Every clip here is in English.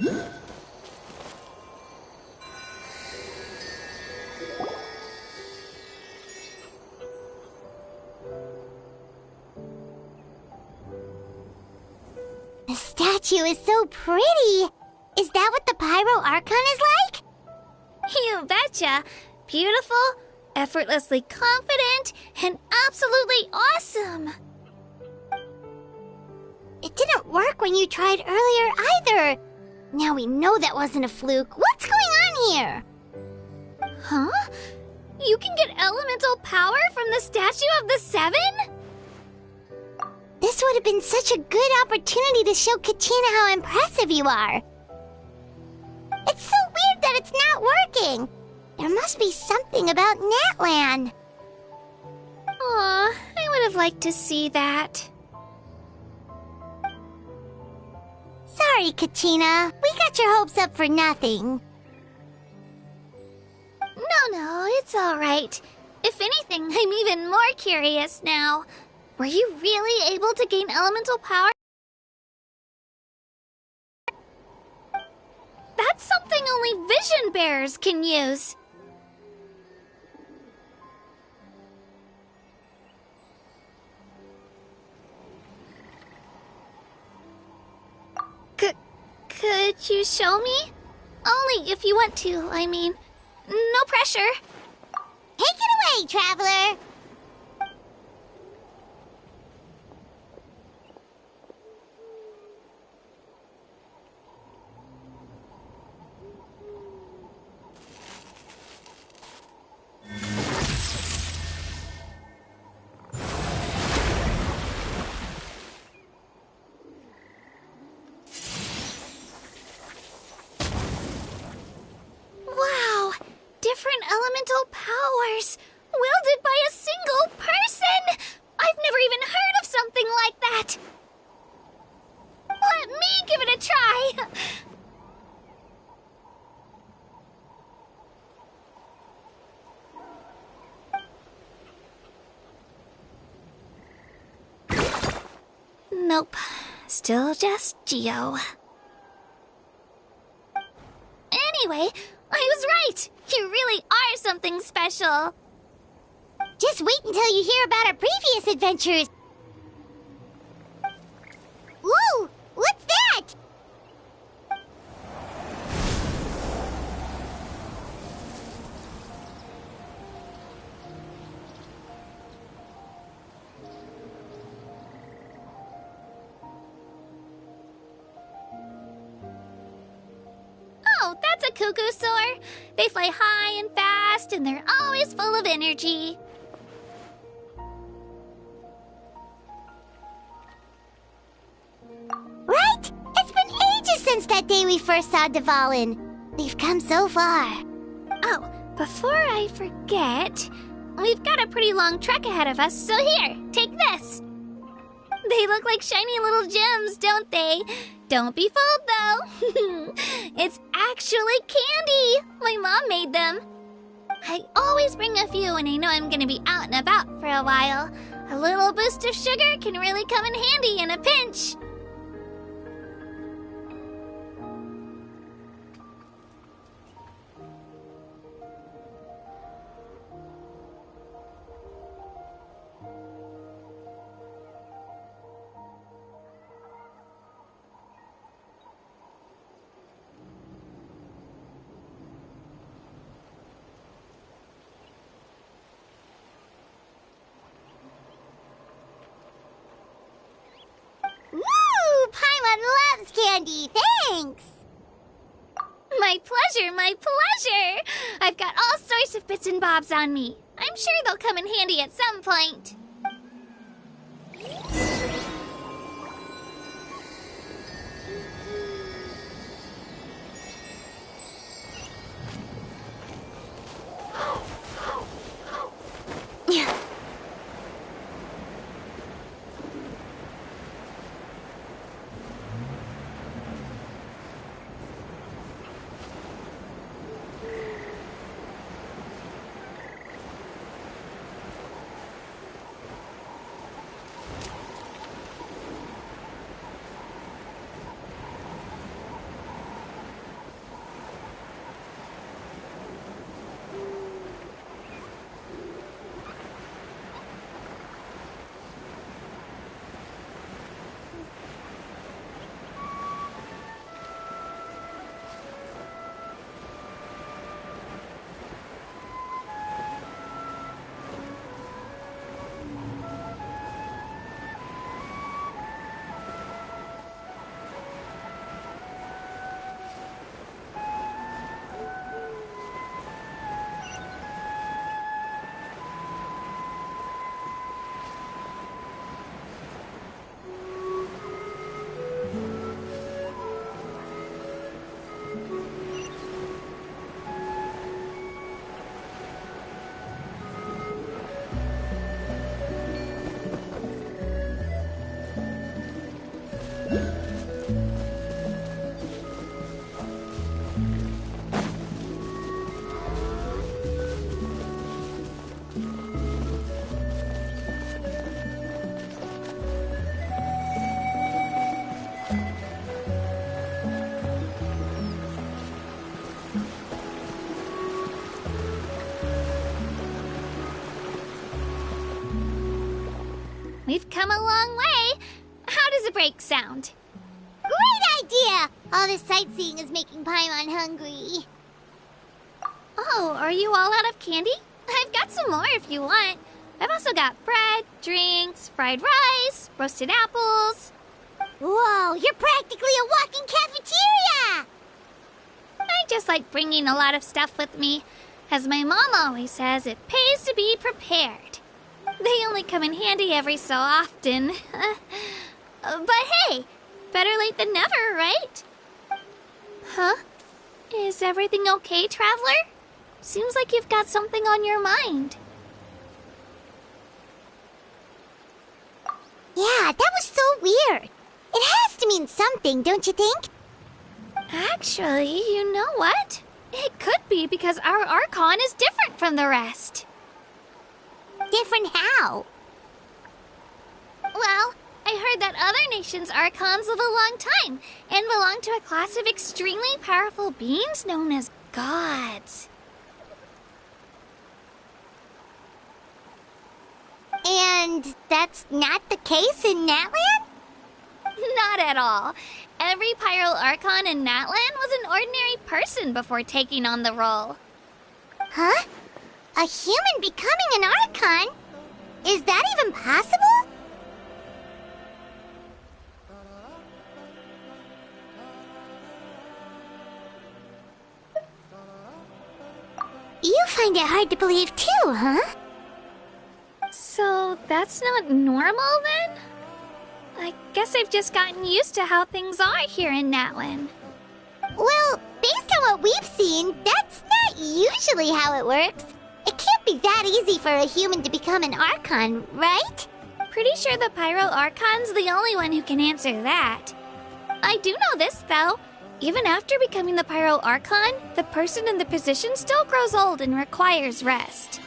The statue is so pretty! Is that what the Pyro Archon is like? You betcha! Beautiful, effortlessly confident, and absolutely awesome! It didn't work when you tried earlier either. Now we know that wasn't a fluke. What's going on here? Huh? You can get elemental power from the Statue of the Seven? This would have been such a good opportunity to show Katina how impressive you are. It's so weird that it's not working. There must be something about Natlan. Aw, I would have liked to see that. Sorry, Katina. We got your hopes up for nothing. No, it's alright. If anything, I'm even more curious now. Were you really able to gain elemental power? That's something only vision bearers can use. Could you show me? Only if you want to, I mean. No pressure. Take it away, traveler. Different elemental powers, wielded by a single person! I've never even heard of something like that! Let me give it a try! Nope, still just Geo. Anyway, I was right! You really are something special! Just wait until you hear about our previous adventures! Whoa! What's that? Oh, that's a cuckoo soar. They fly high and fast, and they're always full of energy. Right? It's been ages since that day we first saw Dvalin. We've come so far. Oh, before I forget, we've got a pretty long trek ahead of us, so here, take this. They look like shiny little gems, don't they? Don't be fooled, though. It's actually candy. My mom made them. I always bring a few when I know I'm gonna be out and about for a while. A little boost of sugar can really come in handy in a pinch. Woo! Paimon loves candy! Thanks! My pleasure, my pleasure! I've got all sorts of bits and bobs on me. I'm sure they'll come in handy at some point. We've come a long way. How does a break sound? Great idea! All this sightseeing is making Paimon hungry. Oh, are you all out of candy? I've got some more if you want. I've also got bread, drinks, fried rice, roasted apples. Whoa, you're practically a walking cafeteria! I just like bringing a lot of stuff with me. As my mom always says, it pays to be prepared. They only come in handy every so often. But hey, better late than never, right? Huh? Is everything okay, Traveler? Seems like you've got something on your mind. Yeah, that was so weird. It has to mean something, don't you think? Actually, you know what? It could be because our Archon is different from the rest. Different how? Well, I heard that other nations' Archons live a long time and belong to a class of extremely powerful beings known as gods. And that's not the case in Natland? Not at all. Every Pyral Archon in Natland was an ordinary person before taking on the role. Huh? A human becoming an Archon? Is that even possible? You find it hard to believe too, huh? So that's not normal then? I guess I've just gotten used to how things are here in Natland. Well, based on what we've seen, that's not usually how it works. It can't be that easy for a human to become an Archon, right? Pretty sure the Pyro Archon's the only one who can answer that. I do know this, though. Even after becoming the Pyro Archon, the person in the position still grows old and requires rest.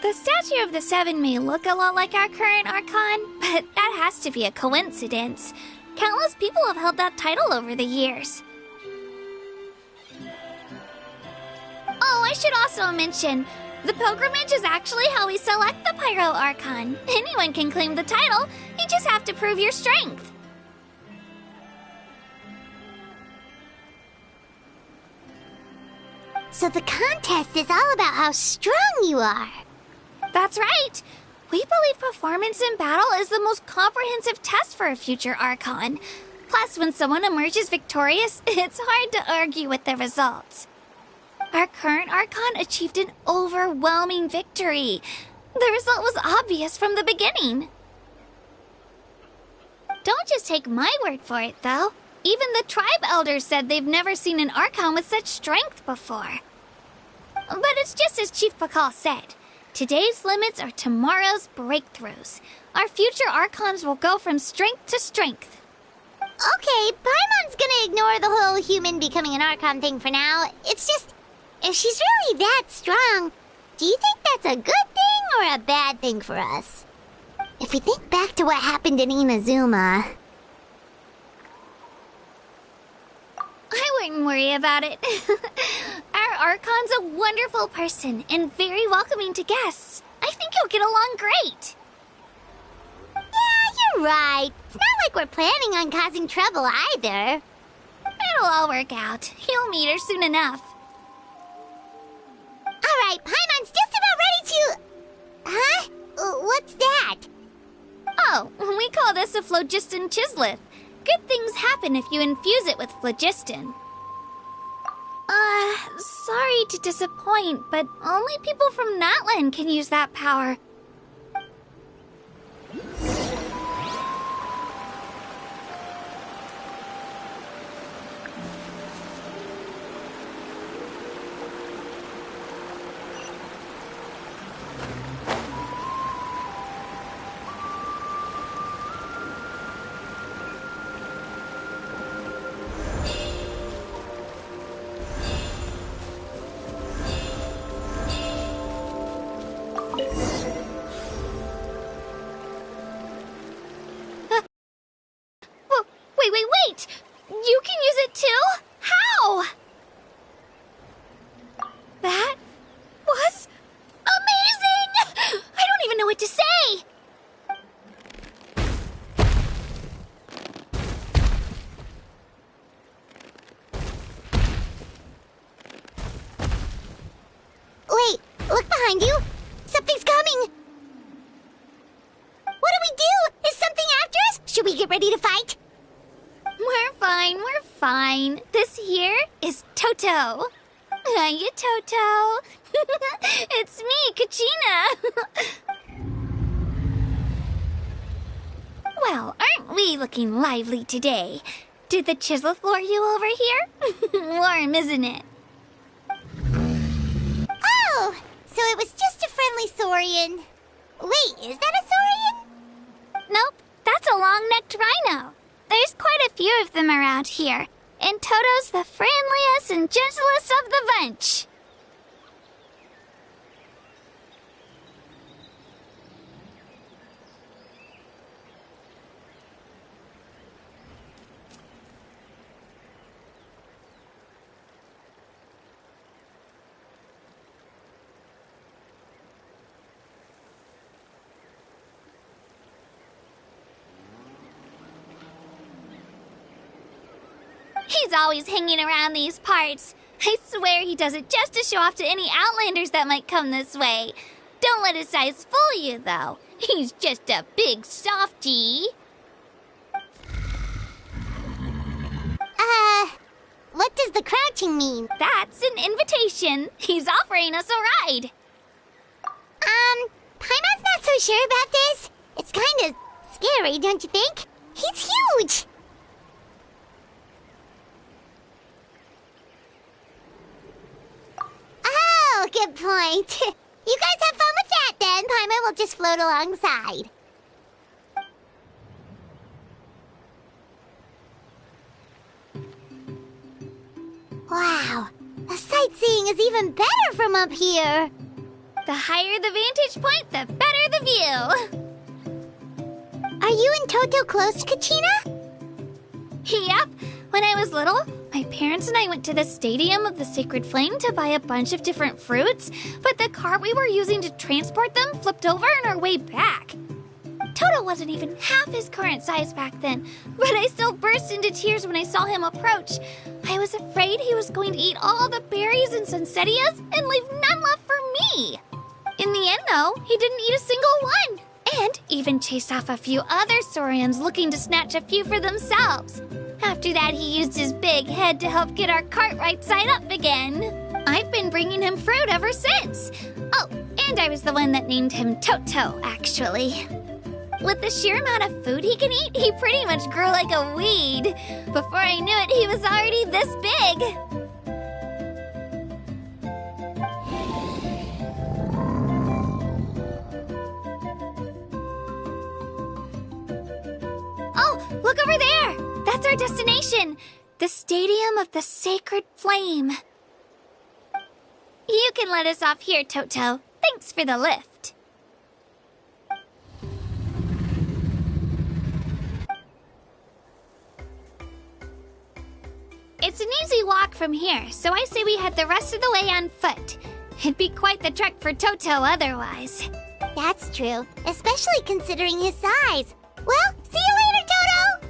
The statue of the Seven may look a lot like our current Archon, but that has to be a coincidence. Countless people have held that title over the years. Oh, I should also mention, the pilgrimage is actually how we select the Pyro Archon. Anyone can claim the title, you just have to prove your strength. So the contest is all about how strong you are. That's right. We believe performance in battle is the most comprehensive test for a future Archon. Plus, when someone emerges victorious, it's hard to argue with the results. Our current Archon achieved an overwhelming victory. The result was obvious from the beginning. Don't just take my word for it, though. Even the tribe elders said they've never seen an Archon with such strength before. But it's just as Chief Pakal said. Today's limits are tomorrow's breakthroughs. Our future Archons will go from strength to strength. Okay, Paimon's gonna ignore the whole human becoming an Archon thing for now. It's just, if she's really that strong, do you think that's a good thing or a bad thing for us? If we think back to what happened in Inazuma... I wouldn't worry about it. Our Archon's a wonderful person and very welcoming to guests. I think you'll get along great. Yeah, you're right. It's not like we're planning on causing trouble either. It'll all work out. You'll meet her soon enough. Alright, Paimon's just about ready to... Huh? What's that? Oh, we call this a phlogiston chisleth. Good things happen if you infuse it with phlogiston. Sorry to disappoint, but only people from Natland can use that power. behind you! Something's coming! What do we do? Is something after us? Should we get ready to fight? We're fine, we're fine. This here is Toto. Hiya, Toto. It's me, Kachina. Well, aren't we looking lively today? Did the chisel floor you over here? Warm, isn't it? Oh, so it was just a friendly saurian. Wait, is that a saurian? Nope, that's a long-necked rhino. There's quite a few of them around here, and Toto's the friendliest and gentlest of the bunch. He's always hanging around these parts. I swear he does it just to show off to any outlanders that might come this way. Don't let his size fool you, though. He's just a big softie. What does the crouching mean? That's an invitation. He's offering us a ride. Paimon's not so sure about this. It's kinda scary, don't you think? He's huge! Oh, good point. You guys have fun with that then. Paimon will just float alongside. Wow, the sightseeing is even better from up here. The higher the vantage point, the better the view. Are you and Toto close to Kachina? Yep. When I was little, my parents and I went to the Stadium of the Sacred Flame to buy a bunch of different fruits, but the cart we were using to transport them flipped over on our way back. Toto wasn't even half his current size back then, but I still burst into tears when I saw him approach. I was afraid he was going to eat all the berries and sunsettias and leave none left for me. In the end, though, he didn't eat a single one, and even chased off a few other saurians looking to snatch a few for themselves. After that, he used his big head to help get our cart right side up again. I've been bringing him fruit ever since. Oh, and I was the one that named him Toto, actually. With the sheer amount of food he can eat, he pretty much grew like a weed. Before I knew it, he was already this big. Oh, look over there! That's our destination! The Stadium of the Sacred Flame. You can let us off here, Toto. Thanks for the lift. It's an easy walk from here, so I say we head the rest of the way on foot. It'd be quite the trek for Toto otherwise. That's true, especially considering his size. Well, see you later, Toto!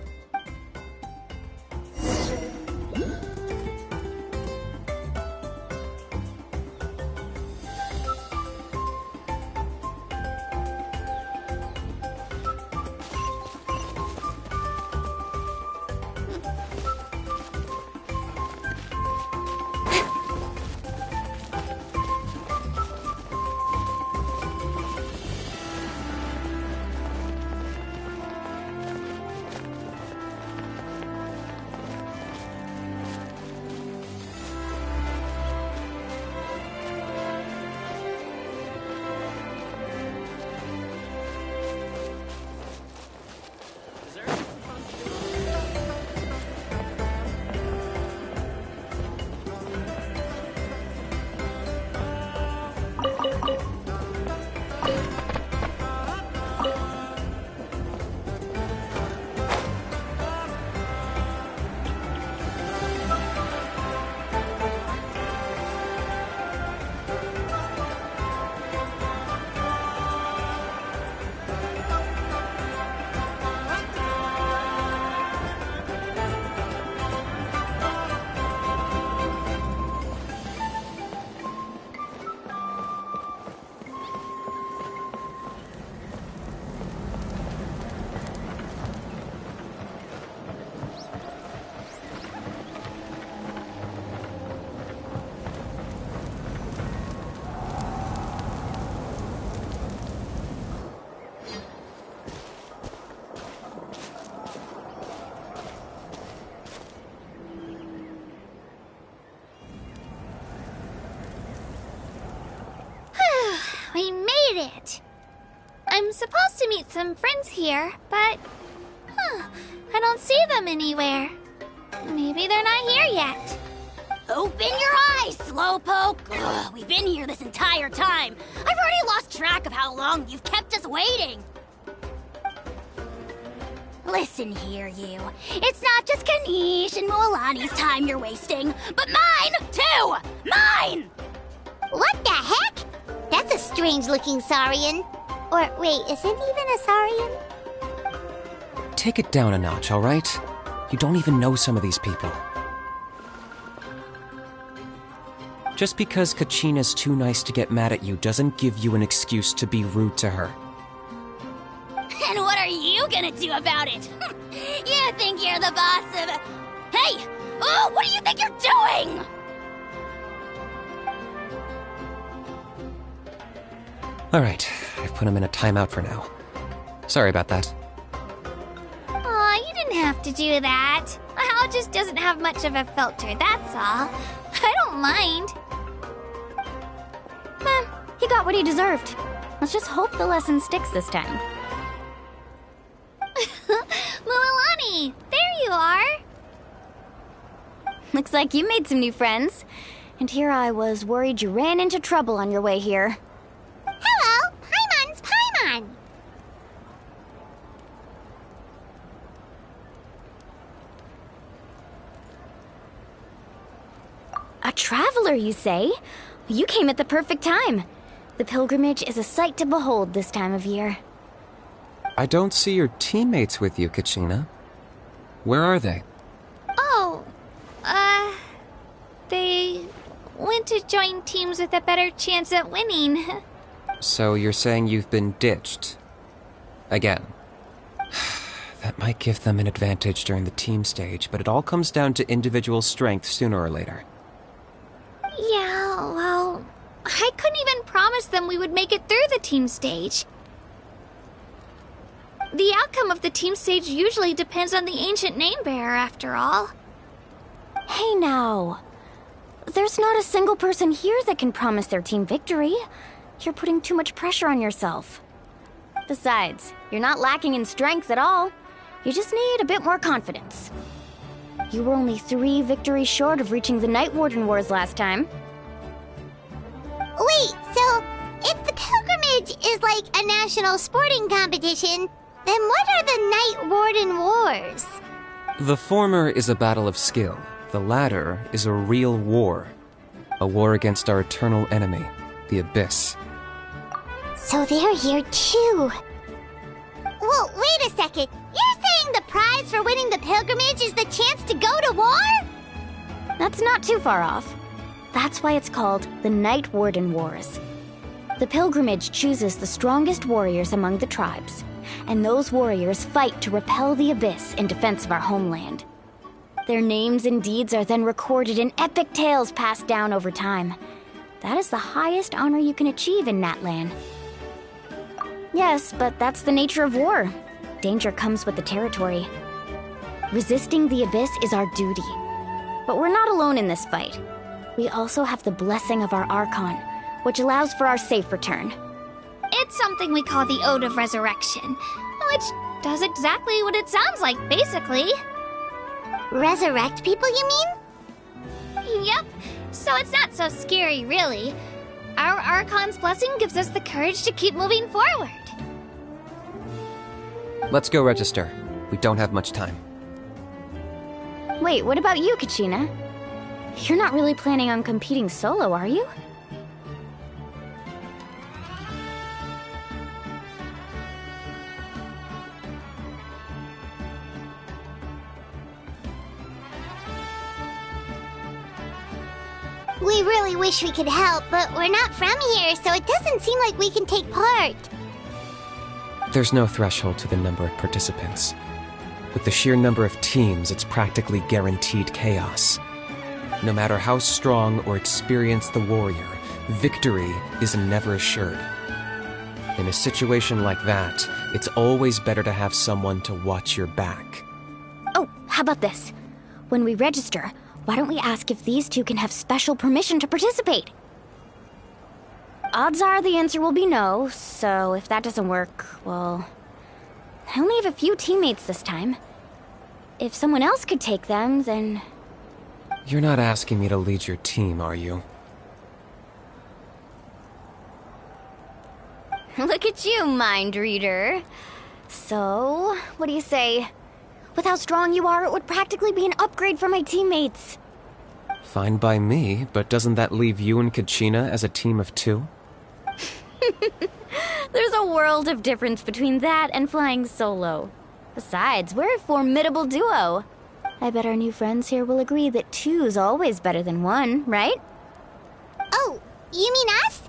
We made it! I'm supposed to meet some friends here, but... I don't see them anywhere. Maybe they're not here yet. Open your eyes, Slowpoke! Ugh, we've been here this entire time. I've already lost track of how long you've kept us waiting. Listen here, you. It's not just Kanish and Moalani's time you're wasting, but mine, too! Mine! What the heck? That's a strange-looking Saurian. Or, wait, is it even a Saurian? Take it down a notch, all right? You don't even know some of these people. Just because Kachina's too nice to get mad at you doesn't give you an excuse to be rude to her. And what are you gonna do about it? You think you're the boss of... Hey! Oh, what do you think you're doing? Alright, I've put him in a timeout for now. Sorry about that. Aw, you didn't have to do that. Hal just doesn't have much of a filter, that's all. I don't mind. He got what he deserved. Let's just hope the lesson sticks this time. Mualani, there you are. Looks like you made some new friends. And here I was worried you ran into trouble on your way here. Hello, Paimon's Paimon. A traveler, you say? You came at the perfect time. The pilgrimage is a sight to behold this time of year. I don't see your teammates with you, Kachina. Where are they? Oh, they went to join teams with a better chance at winning. So you're saying you've been ditched? Again. That might give them an advantage during the team stage, but it all comes down to individual strength sooner or later. Yeah, well, I couldn't even promise them we would make it through the team stage. The outcome of the team stage usually depends on the ancient name-bearer, after all. Hey now. There's not a single person here that can promise their team victory. You're putting too much pressure on yourself. Besides, you're not lacking in strength at all. You just need a bit more confidence. You were only 3 victories short of reaching the Night Warden Wars last time. Wait, so if the pilgrimage is like a national sporting competition, then what are the Night Warden Wars? The former is a battle of skill. The latter is a real war. A war against our eternal enemy, the Abyss. So they're here too. Well, wait a second. You're saying the prize for winning the pilgrimage is the chance to go to war? That's not too far off. That's why it's called the Night Warden Wars. The pilgrimage chooses the strongest warriors among the tribes, and those warriors fight to repel the Abyss in defense of our homeland. Their names and deeds are then recorded in epic tales passed down over time. That is the highest honor you can achieve in Natlan. Yes, but that's the nature of war. Danger comes with the territory. Resisting the Abyss is our duty. But we're not alone in this fight. We also have the blessing of our Archon, which allows for our safe return. It's something we call the Ode of Resurrection, which does exactly what it sounds like, basically. Resurrect people, you mean? Yep, so it's not so scary, really. Our Archon's blessing gives us the courage to keep moving forward. Let's go register. We don't have much time. Wait, what about you, Kachina? You're not really planning on competing solo, are you? We really wish we could help, but we're not from here, so it doesn't seem like we can take part. There's no threshold to the number of participants. With the sheer number of teams, it's practically guaranteed chaos. No matter how strong or experienced the warrior, victory is never assured. In a situation like that, it's always better to have someone to watch your back. Oh, how about this? When we register, why don't we ask if these two can have special permission to participate? Odds are the answer will be no, so if that doesn't work, well... I only have a few teammates this time. If someone else could take them, then... You're not asking me to lead your team, are you? Look at you, mind reader. So, what do you say? With how strong you are, it would practically be an upgrade for my teammates. Fine by me, but doesn't that leave you and Kachina as a team of 2? There's a world of difference between that and flying solo. Besides, we're a formidable duo. I bet our new friends here will agree that 2's always better than 1, right? Oh, you mean us?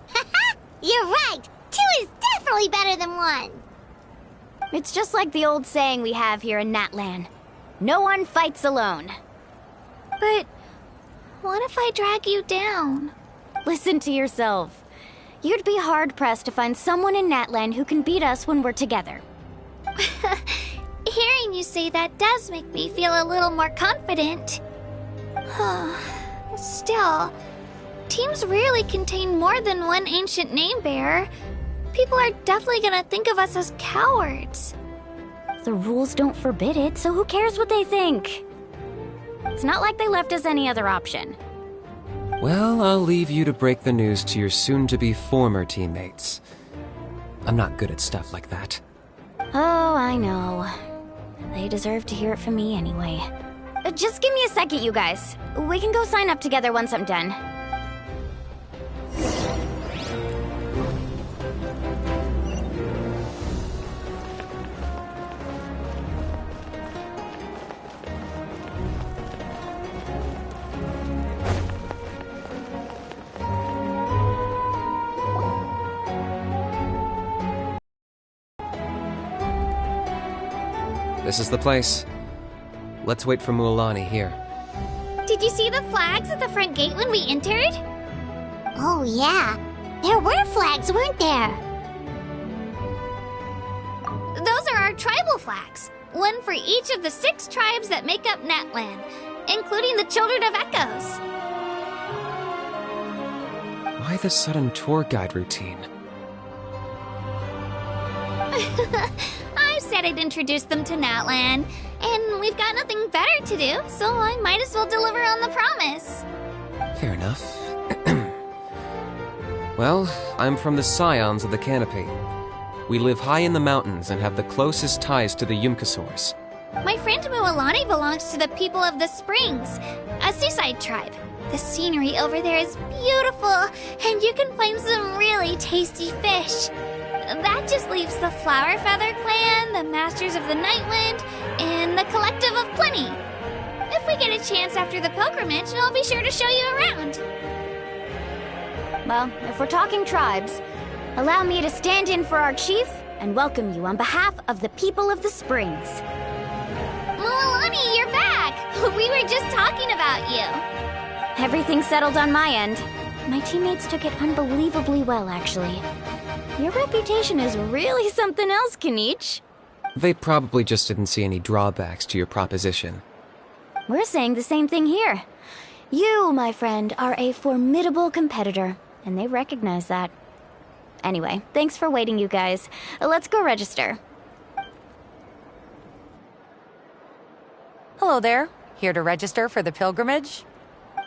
Haha, you're right. 2 is definitely better than 1. It's just like the old saying we have here in Natlan. No one fights alone. But what if I drag you down? Listen to yourself. You'd be hard-pressed to find someone in Natlan who can beat us when we're together. Hearing you say that does make me feel a little more confident. Still, teams rarely contain more than one ancient name-bearer. People are definitely gonna think of us as cowards. The rules don't forbid it, so who cares what they think? It's not like they left us any other option. Well, I'll leave you to break the news to your soon-to-be former teammates. I'm not good at stuff like that. Oh, I know. They deserve to hear it from me anyway. Just give me a second, you guys. We can go sign up together once I'm done. This is the place. Let's wait for Mualani here. Did you see the flags at the front gate when we entered? Oh, yeah. There were flags, weren't there? Those are our tribal flags. One for each of the 6 tribes that make up Natlan, including the Children of Echoes. Why the sudden tour guide routine? I said I'd introduce them to Natlan, and we've got nothing better to do, so I might as well deliver on the promise. Fair enough. Well, I'm from the Scions of the Canopy. We live high in the mountains and have the closest ties to the Yumkasaurs. My friend Mualani belongs to the people of the Springs, a seaside tribe. The scenery over there is beautiful, and you can find some really tasty fish. That just leaves the Flower Feather Clan, the Masters of the Nightwind, and the Collective of Plenty. If we get a chance after the pilgrimage, I'll be sure to show you around. Well, if we're talking tribes, allow me to stand in for our chief and welcome you on behalf of the people of the Springs. Mualani, you're back! We were just talking about you. Everything's settled on my end. My teammates took it unbelievably well, actually. Your reputation is really something else, Kanich. They probably just didn't see any drawbacks to your proposition. We're saying the same thing here. You, my friend, are a formidable competitor, and they recognize that. Anyway, thanks for waiting, you guys. Let's go register. Hello there. Here to register for the pilgrimage?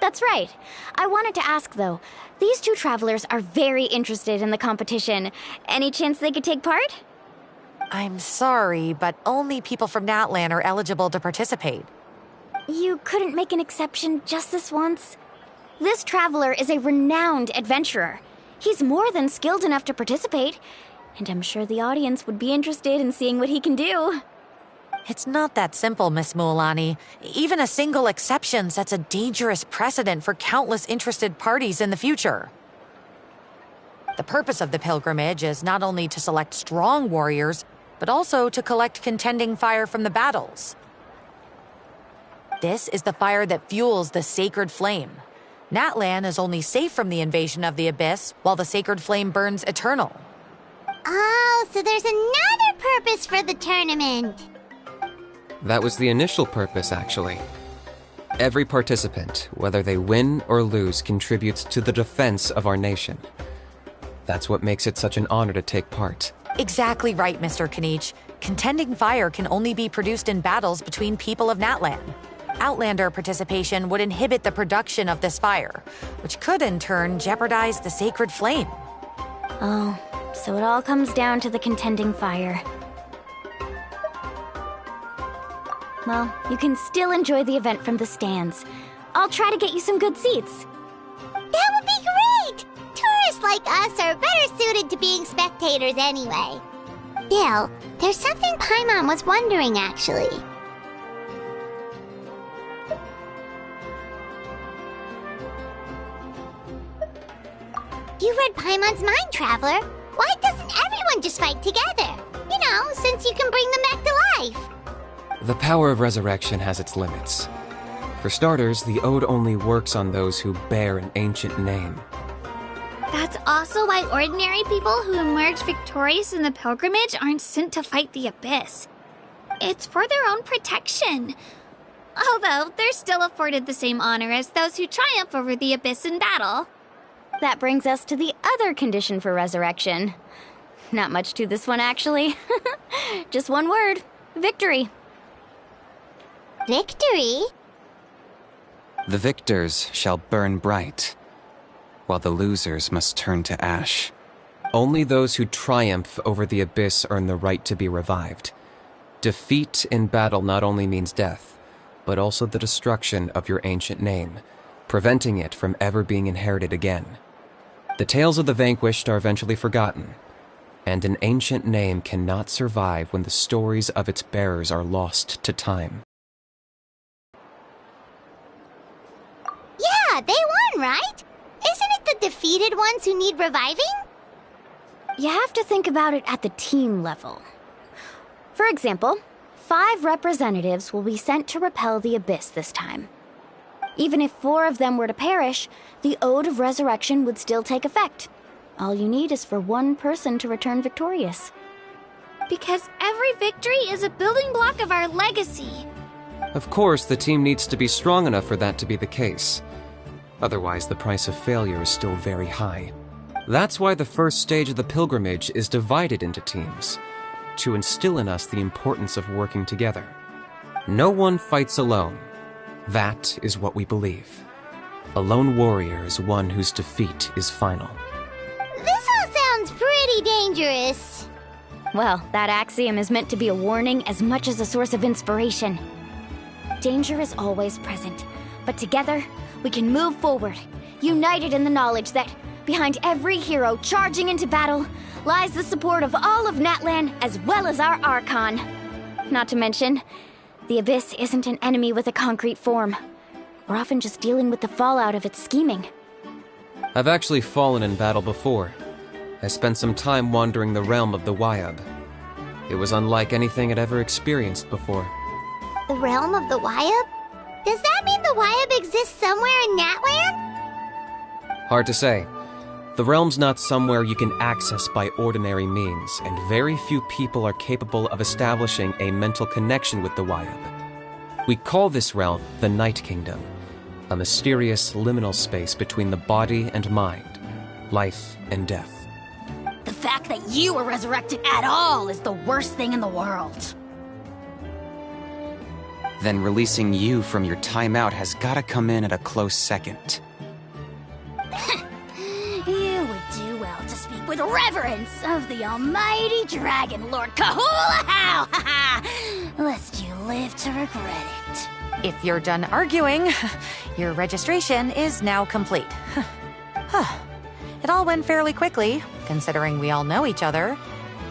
That's right. I wanted to ask, though. These 2 travelers are very interested in the competition. Any chance they could take part? I'm sorry, but only people from Natlan are eligible to participate. You couldn't make an exception just this once? This traveler is a renowned adventurer. He's more than skilled enough to participate, and I'm sure the audience would be interested in seeing what he can do. It's not that simple, Miss Mualani. Even a single exception sets a dangerous precedent for countless interested parties in the future. The purpose of the pilgrimage is not only to select strong warriors, but also to collect contending fire from the battles. This is the fire that fuels the sacred flame. Natlan is only safe from the invasion of the Abyss, while the sacred flame burns eternal. Oh, so there's another purpose for the tournament. That was the initial purpose, actually. Every participant, whether they win or lose, contributes to the defense of our nation. That's what makes it such an honor to take part. Exactly right, Mr. Kanich. Contending fire can only be produced in battles between people of Natlan. Outlander participation would inhibit the production of this fire, which could in turn jeopardize the sacred flame. Oh, so it all comes down to the contending fire. Well, you can still enjoy the event from the stands. I'll try to get you some good seats. That would be great! Tourists like us are better suited to being spectators anyway. Bill, there's something Paimon was wondering, actually. You read Paimon's mind, Traveler. Why doesn't everyone just fight together? You know, since you can bring them back to life. The power of resurrection has its limits. For starters, the Ode only works on those who bear an ancient name. That's also why ordinary people who emerge victorious in the pilgrimage aren't sent to fight the Abyss. It's for their own protection. Although, they're still afforded the same honor as those who triumph over the Abyss in battle. That brings us to the other condition for resurrection. Not much to this one, actually. Just one word. Victory. Victory? The victors shall burn bright, while the losers must turn to ash. Only those who triumph over the Abyss earn the right to be revived. Defeat in battle not only means death, but also the destruction of your ancient name, preventing it from ever being inherited again. The tales of the vanquished are eventually forgotten, and an ancient name cannot survive when the stories of its bearers are lost to time. Yeah, they won, right? Isn't it the defeated ones who need reviving? You have to think about it at the team level. For example, 5 representatives will be sent to repel the Abyss this time. Even if 4 of them were to perish, the Ode of Resurrection would still take effect. All you need is for 1 person to return victorious. Because every victory is a building block of our legacy. Of course, the team needs to be strong enough for that to be the case. Otherwise, the price of failure is still very high. That's why the first stage of the pilgrimage is divided into teams, to instill in us the importance of working together. No one fights alone. That is what we believe. A lone warrior is one whose defeat is final. This all sounds pretty dangerous. Well, that axiom is meant to be a warning as much as a source of inspiration. Danger is always present, but together, we can move forward, united in the knowledge that behind every hero charging into battle lies the support of all of Natlan as well as our Archon. Not to mention, the Abyss isn't an enemy with a concrete form. We're often just dealing with the fallout of its scheming. I've actually fallen in battle before. I spent some time wandering the realm of the Wyab. It was unlike anything I'd ever experienced before. The realm of the Wyab? Does that mean the Wyab exists somewhere in Natlan? Hard to say. The realm's not somewhere you can access by ordinary means, and very few people are capable of establishing a mental connection with the Wyab. We call this realm the Night Kingdom, a mysterious liminal space between the body and mind, life and death. The fact that you were resurrected at all is the worst thing in the world. Then releasing you from your timeout has gotta come in at a close second. You would do well to speak with reverence of the almighty Dragon Lord Kahula-How! Lest you live to regret it. If you're done arguing, your registration is now complete. It all went fairly quickly, considering we all know each other.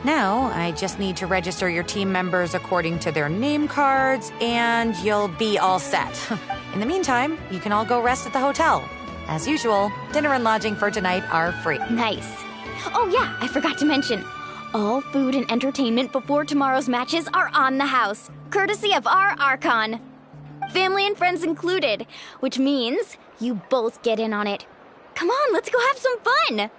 Now, I just need to register your team members according to their name cards, and you'll be all set. In the meantime, you can all go rest at the hotel. As usual, dinner and lodging for tonight are free. Nice. Oh yeah, I forgot to mention. All food and entertainment before tomorrow's matches are on the house, courtesy of our Archon. Family and friends included, which means you both get in on it. Come on, let's go have some fun!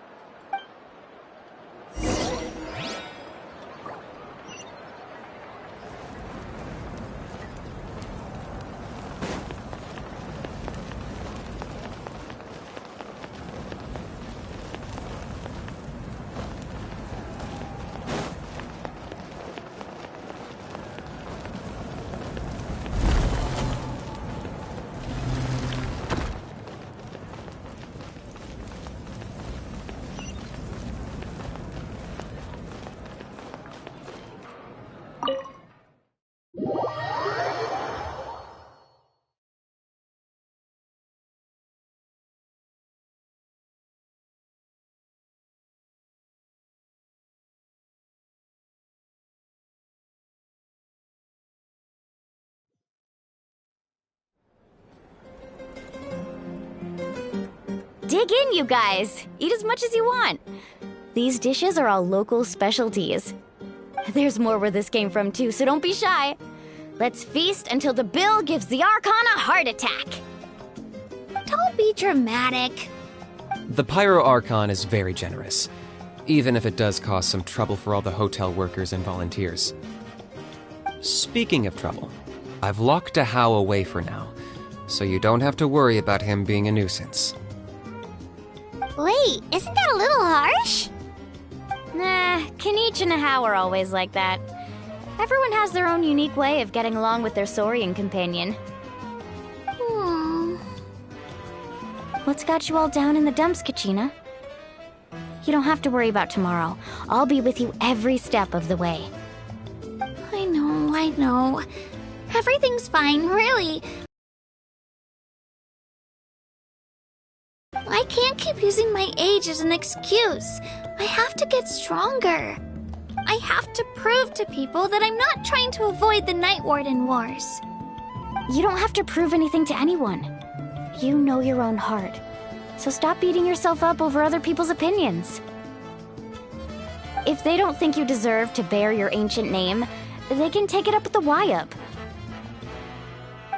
Dig in, you guys. Eat as much as you want. These dishes are all local specialties. There's more where this came from, too, so don't be shy. Let's feast until the bill gives the Archon a heart attack. Don't be dramatic. The Pyro Archon is very generous, even if it does cause some trouble for all the hotel workers and volunteers. Speaking of trouble, I've locked a How away for now, so you don't have to worry about him being a nuisance. Wait, isn't that a little harsh? Nah, Kanich and How are always like that. Everyone has their own unique way of getting along with their Saurian companion. What's got you all down in the dumps, Kachina? You don't have to worry about tomorrow. I'll be with you every step of the way. I know. Everything's fine, really. I can't keep using my age as an excuse. I have to get stronger. I have to prove to people that I'm not trying to avoid the Night Warden Wars. You don't have to prove anything to anyone. You know your own heart. So stop beating yourself up over other people's opinions. If they don't think you deserve to bear your ancient name, they can take it up with the Wyup.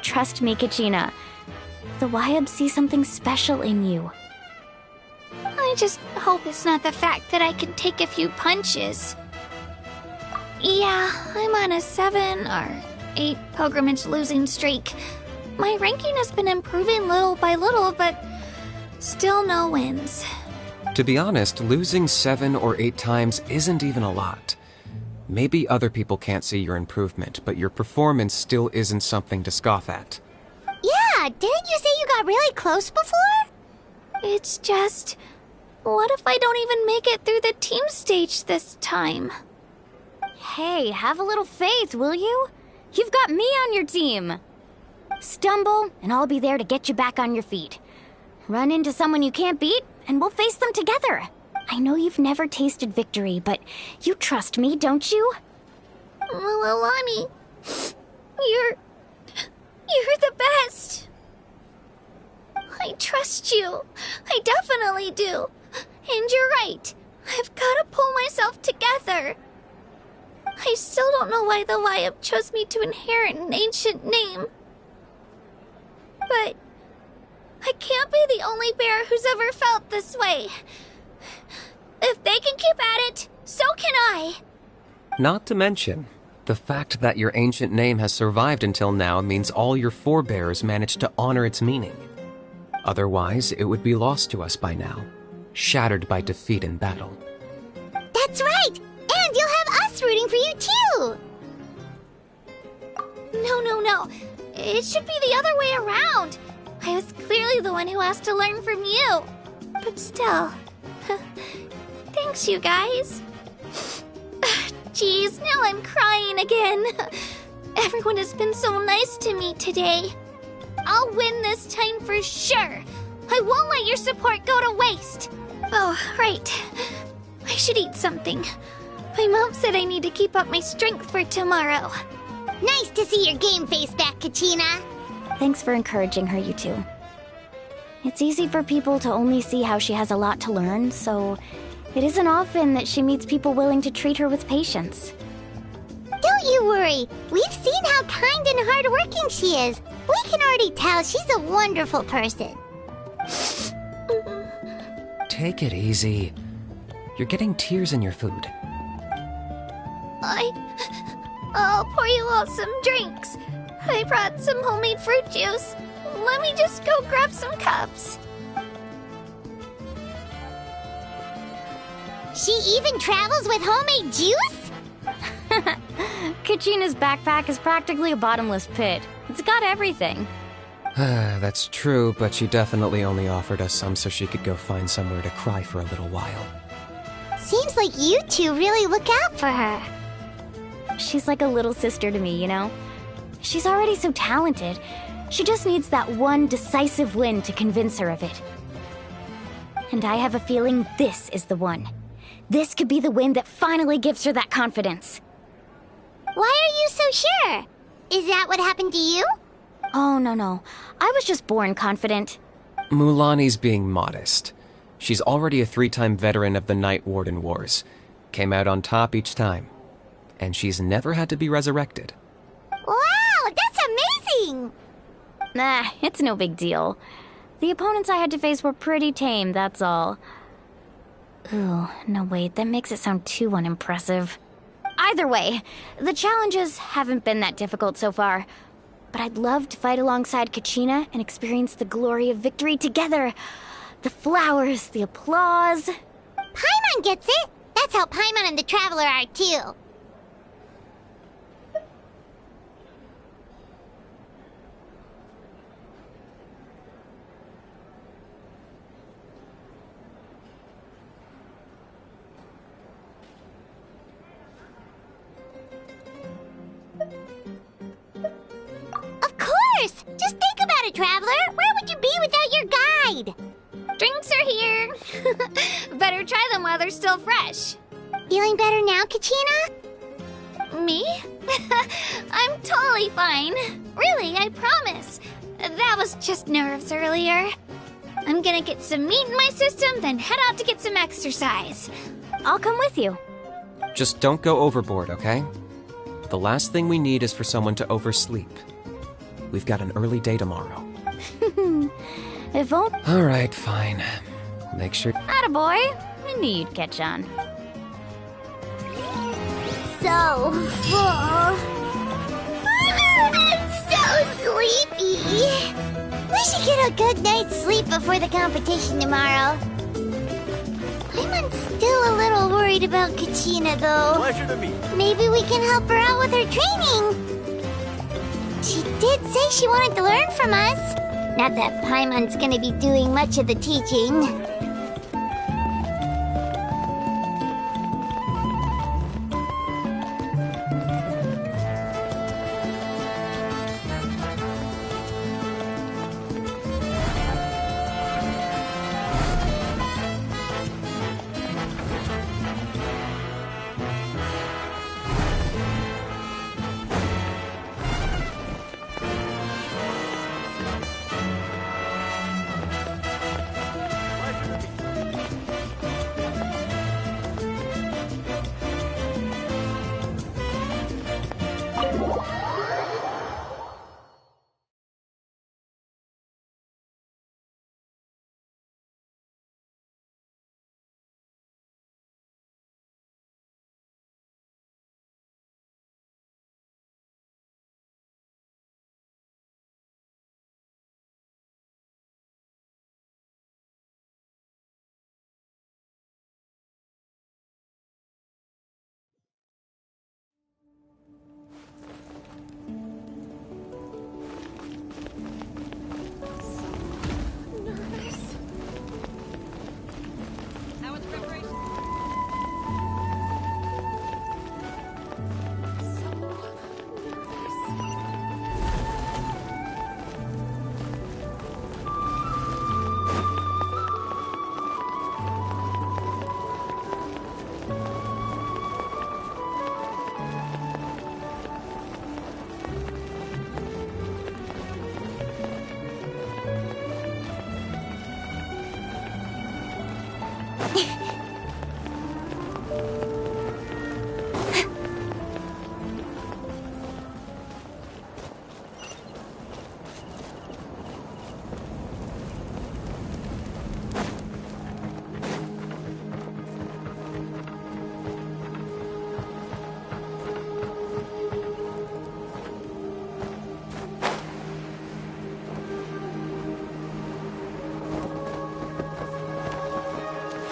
Trust me, Kachina. The Wyup see something special in you. I just hope it's not the fact that I can take a few punches. Yeah, I'm on a 7 or 8 pilgrimage losing streak. My ranking has been improving little by little, but still no wins. To be honest, losing 7 or 8 times isn't even a lot. Maybe other people can't see your improvement, but your performance still isn't something to scoff at. Yeah, didn't you say you got really close before? It's just... what if I don't even make it through the team stage this time? Hey, have a little faith, will you? You've got me on your team. Stumble, and I'll be there to get you back on your feet. Run into someone you can't beat, and we'll face them together. I know you've never tasted victory, but you trust me, don't you? Alani, you're the best. I trust you. I definitely do. And you're right. I've got to pull myself together. I still don't know why the Wyup chose me to inherit an ancient name. But I can't be the only bear who's ever felt this way. If they can keep at it, so can I. Not to mention, the fact that your ancient name has survived until now means all your forebears managed to honor its meaning. Otherwise, it would be lost to us by now, shattered by defeat in battle. That's right! And you'll have us rooting for you too! No. It should be the other way around. I was clearly the one who asked to learn from you. But still... thanks, you guys. Geez, now I'm crying again. Everyone has been so nice to me today. I'll win this time for sure. I won't let your support go to waste. Oh, right. I should eat something. My mom said I need to keep up my strength for tomorrow. Nice to see your game face back, Kachina. Thanks for encouraging her, you two. It's easy for people to only see how she has a lot to learn, so it isn't often that she meets people willing to treat her with patience. Don't you worry. We've seen how kind and hardworking she is. We can already tell she's a wonderful person. Take it easy. You're getting tears in your food. I'll pour you all some drinks. I brought some homemade fruit juice. Let me just go grab some cups. She even travels with homemade juice? Kachina's backpack is practically a bottomless pit. It's got everything. That's true, but she definitely only offered us some so she could go find somewhere to cry for a little while. Seems like you two really look out for her. She's like a little sister to me, you know? She's already so talented. She just needs that one decisive win to convince her of it. And I have a feeling this is the one. This could be the win that finally gives her that confidence. Why are you so sure? Is that what happened to you? Oh, no. I was just born confident. Mulaney's being modest. She's already a 3-time veteran of the Night Warden Wars. Came out on top each time. And she's never had to be resurrected. Wow, that's amazing! Nah, it's no big deal. The opponents I had to face were pretty tame, that's all. Ooh, no wait, that makes it sound too unimpressive. Either way, the challenges haven't been that difficult so far. But I'd love to fight alongside Kachina and experience the glory of victory together. The flowers, the applause. Paimon gets it! That's how Paimon and the Traveler are, too. Of course! Just think about it, Traveler! Where would you be without your guide? Drinks are here. Better try them while they're still fresh. Feeling better now, Kachina? Me? I'm totally fine. Really, I promise. That was just nerves earlier. I'm gonna get some meat in my system, then head out to get some exercise. I'll come with you. Just don't go overboard, okay? The last thing we need is for someone to oversleep. We've got an early day tomorrow. If only... Alright, fine. Make sure... Attaboy! I knew you'd catch on. So full. I'm so sleepy. We should get a good night's sleep before the competition tomorrow. I'm still a little worried about Kachina, though. Pleasure to meet. Maybe we can help her out with her training. She did say she wanted to learn from us. Not that Paimon's gonna be doing much of the teaching.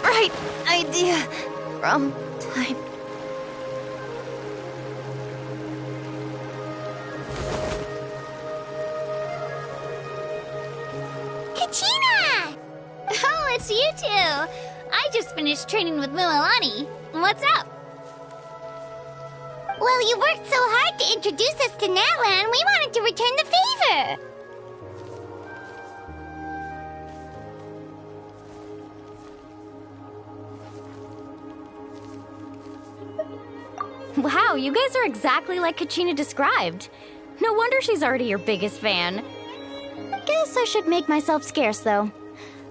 Right idea. Wrong time. Kachina! Oh, it's you two. I just finished training with Mililani. What's up? Well, you worked so hard to introduce us to Natlan, we wanted to return the favor. Wow, you guys are exactly like Kachina described. No wonder she's already your biggest fan. Guess I should make myself scarce, though.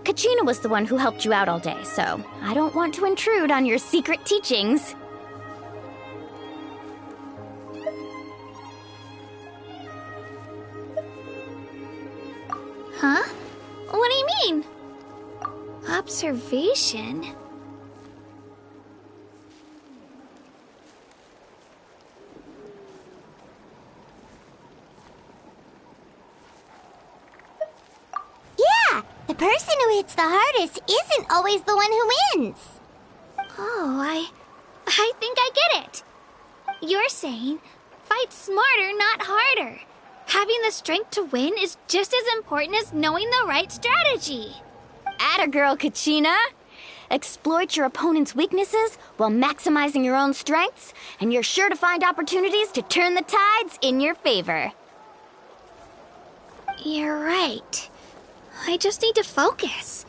Kachina was the one who helped you out all day, so I don't want to intrude on your secret teachings. Huh? What do you mean? Observation? Yeah, the person who hits the hardest isn't always the one who wins. Oh, I think I get it. You're saying, fight smarter, not harder. Having the strength to win is just as important as knowing the right strategy. Atta girl, Kachina! Exploit your opponent's weaknesses while maximizing your own strengths, and you're sure to find opportunities to turn the tides in your favor. You're right. I just need to focus.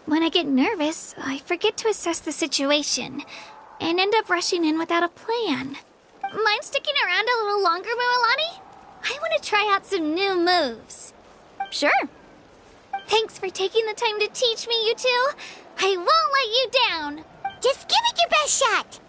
When I get nervous, I forget to assess the situation, and end up rushing in without a plan. Mind sticking around a little longer, Mualani? I want to try out some new moves. Sure. Thanks for taking the time to teach me, you two. I won't let you down. Just give it your best shot.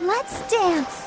Let's dance.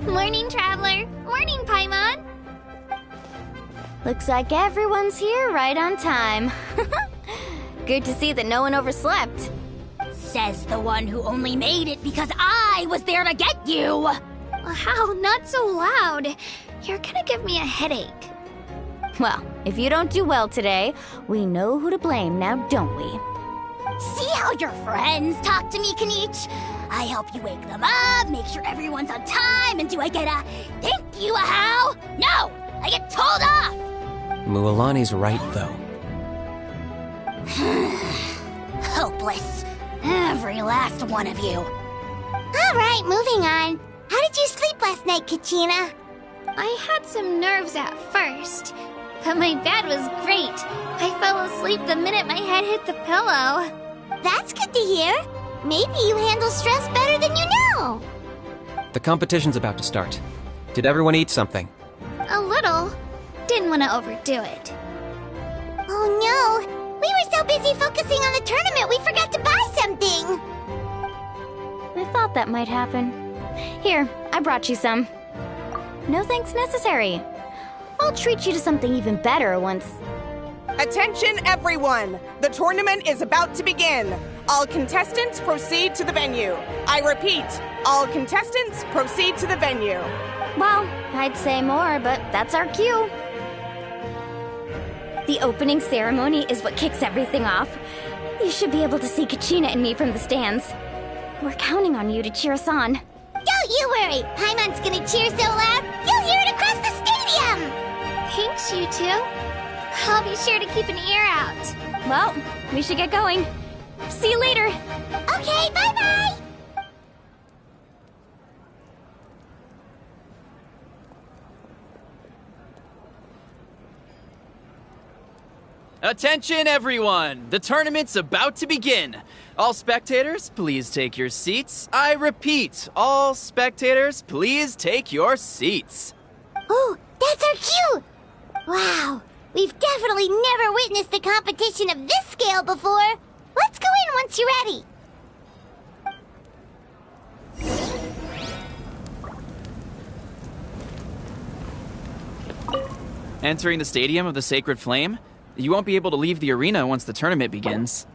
Morning, Traveler. Morning, Paimon. Looks like everyone's here right on time. Good to see that no one overslept. Says the one who only made it because I was there to get you! How? Not so loud. You're gonna give me a headache. Well, if you don't do well today, we know who to blame now, don't we? See how your friends talk to me, Kanich? I help you wake them up, make sure everyone's on time, and do I get a thank you, how? No! I get told off! Mualani's right, though. Hopeless. Every last one of you. All right, moving on. How did you sleep last night, Kachina? I had some nerves at first, but my bed was great. I fell asleep the minute my head hit the pillow. That's good to hear. Maybe you handle stress better than you know. The competition's about to start. Did everyone eat something? A little. Didn't want to overdo it. Oh no! We were so busy focusing on the tournament we forgot to buy something! I thought that might happen. Here, I brought you some. No thanks necessary. I'll treat you to something even better once... Attention, everyone! The tournament is about to begin. All contestants proceed to the venue. I repeat, all contestants proceed to the venue. Well, I'd say more, but that's our cue. The opening ceremony is what kicks everything off. You should be able to see Kachina and me from the stands. We're counting on you to cheer us on. Don't you worry! Paimon's gonna cheer so loud, you'll hear it across the stadium! Thanks, you two. I'll be sure to keep an ear out. Well, we should get going. See you later. Okay, bye-bye! Attention, everyone! The tournament's about to begin. All spectators, please take your seats. I repeat, all spectators, please take your seats. Oh, that's our cue! Wow, we've definitely never witnessed a competition of this scale before. Let's go in once you're ready. Entering the Stadium of the Sacred Flame, you won't be able to leave the arena once the tournament begins.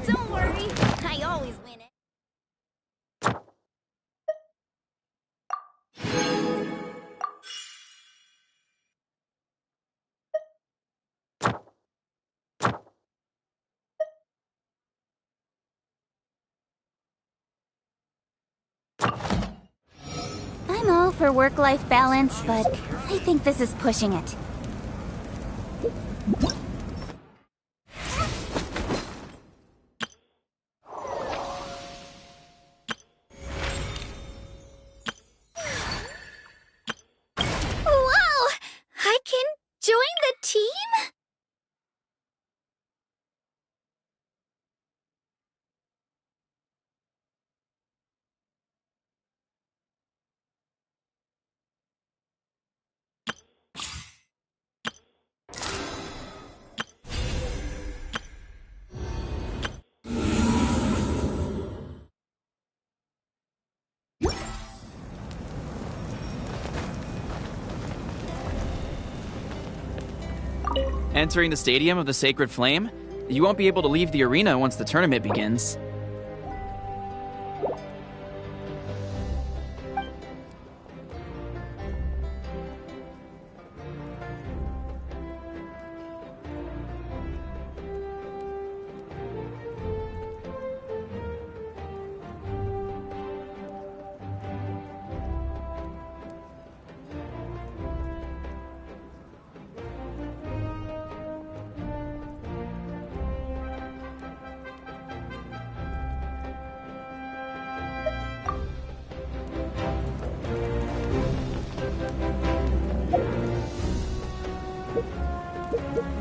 Don't worry, I always win it. I'm all for work-life balance, but I think this is pushing it. Whoa! I can join the team? Entering the Stadium of the Sacred Flame? You won't be able to leave the arena once the tournament begins.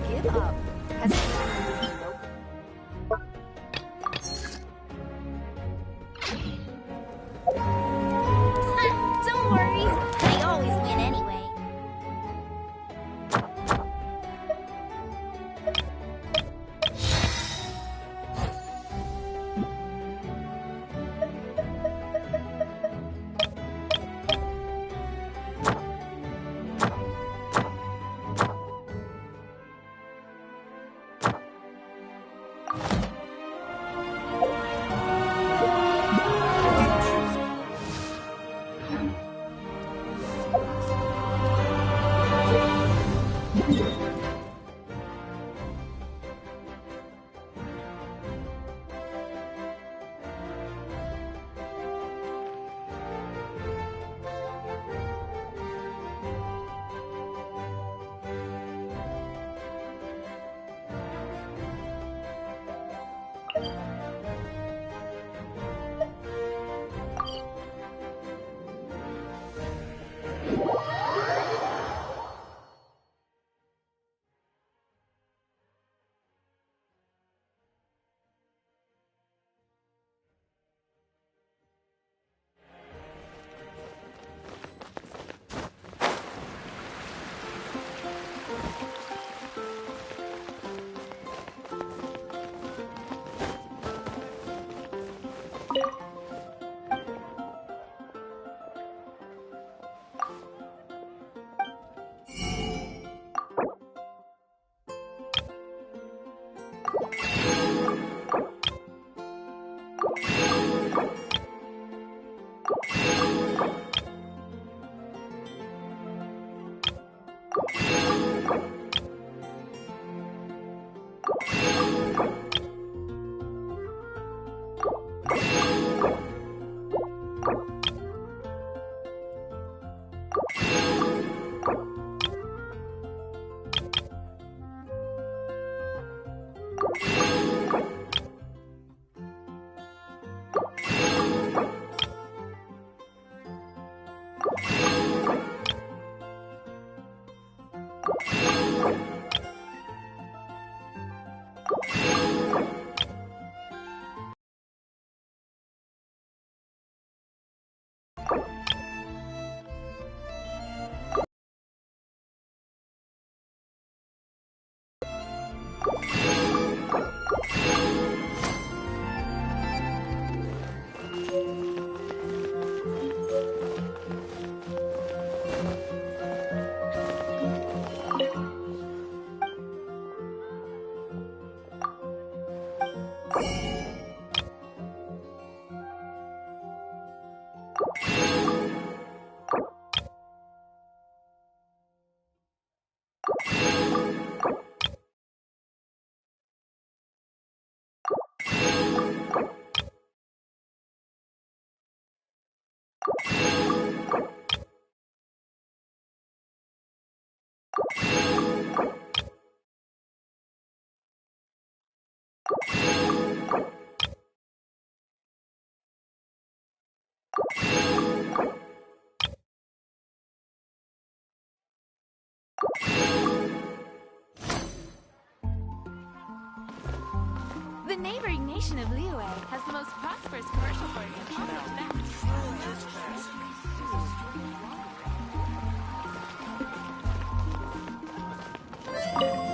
Give up. Don't worry, I always win anyway. The neighboring nation of Liyue has the most prosperous commercial party on the map.